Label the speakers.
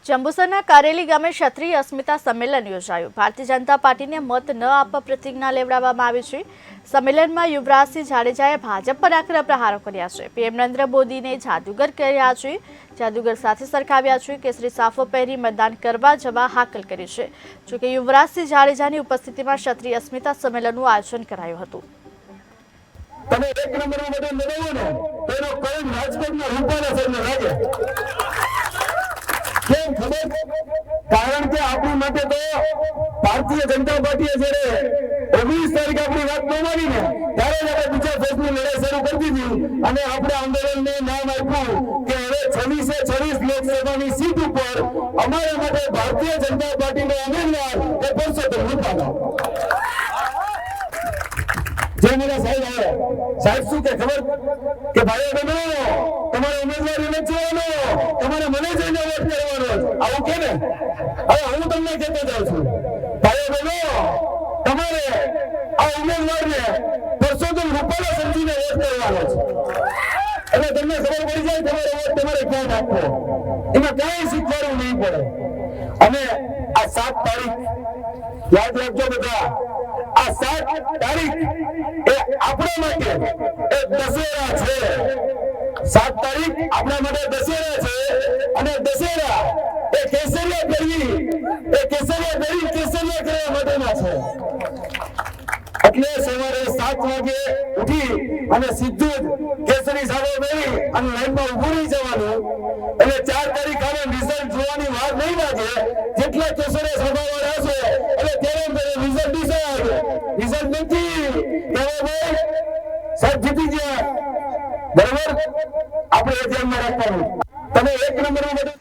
Speaker 1: જંબુસરના કારેલી ગામે ક્ષત્રિય અસ્મિતા સંમેલન યોજાયું। ભારતીય જનતા પાર્ટીને મત ન આપવા પ્રતિજ્ઞા લેવડાવવામાં આવી છે। સંમેલનમાં યુવરાજસિંહ જાડેજાએ ભાજપ પર આકરા પ્રહારો કર્યા છે। પીએમ નરેન્દ્ર મોદીને જાદુગર કર્યા છે। જાદુગર સાથે સરખાવ્યા છે। કેસરી સાફો પહેરી મતદાન કરવા જવા હાકલ કરી છે। જોકે યુવરાજસિંહ જાડેજાની ઉપસ્થિતિમાં ક્ષત્રિય અસ્મિતા સંમેલનનું આયોજન કરાયું હતું।
Speaker 2: તમે એક નંબરમાં બધું મેળવો ને તો એનો કઈ રાજકોટના રૂપાલા સાહેબને લાગે કેમ ખબર? કારણ કે આપણી માટે તો ભારતીય જનતા પાર્ટીએ જ્યારે 19 તારીખ આપણી વાત ન માની ને ત્યારે જ આપણે બીજા ફેસની લડાઈ શરૂ કરી દીધી અને આપણે આંદોલનને નામ આપ્યું કે હવે 26 લોકસભાની સીટ ઉપર અમારા માટે ભારતીય જનતા પાર્ટીનો ઉમેદવાર એ પરસોત્તમ રૂપાલા। જે મેરા સાહેબ આવ્યા સાહેબ શું કે ખબર કે ભાઈઓ બહેનો તમારે ઉમેદવારી નથી જોવાનો, તમારે મને જઈને વોટ કરવાનો। આવું કે ને હવે હું તમને કહેતો જાઉં છું ભાઈઓ બહેનો તમારે આ ઉમેદવારને પરસોત્તમ રૂપાલા સમજીને વોટ કરવાનો છે। એટલે તમને ખબર પડી જાય તમારો વોટ તમારે ક્યાં નાખવો, એમાં કાંઈ શીખવાનું નહીં પડે। અને આ 7 તારીખ યાદ રાખજો બધા, આ 7 તારીખ એ આપણા માટે એક દશેરા છે। 7 તારીખ આપણા માટે દશેરા છે અને દશેરા એ કેસરિયા પહેરી કેસરિયા કરવા માટેના છે। એટલે સવારે 7 વાગે ઉઠી અને સીધું જ કેસરી સાફો પહેરી અને લાઈનમાં ઊભું રહી જવાનું। એટલે 4 તારીખ આવે રિઝલ્ટ જોવાની વાર નહીં લાગે, જેટલા કેસરી સાફાવાળા હશે એટલે ત્યારે રિઝલ્ટ રિઝલ્ટ નથી ભાઈ સાહેબ જીતી ગયા, બરાબર? આપણે એ ધ્યાનમાં રાખવાનું। તમે એક નંબરમાં બધું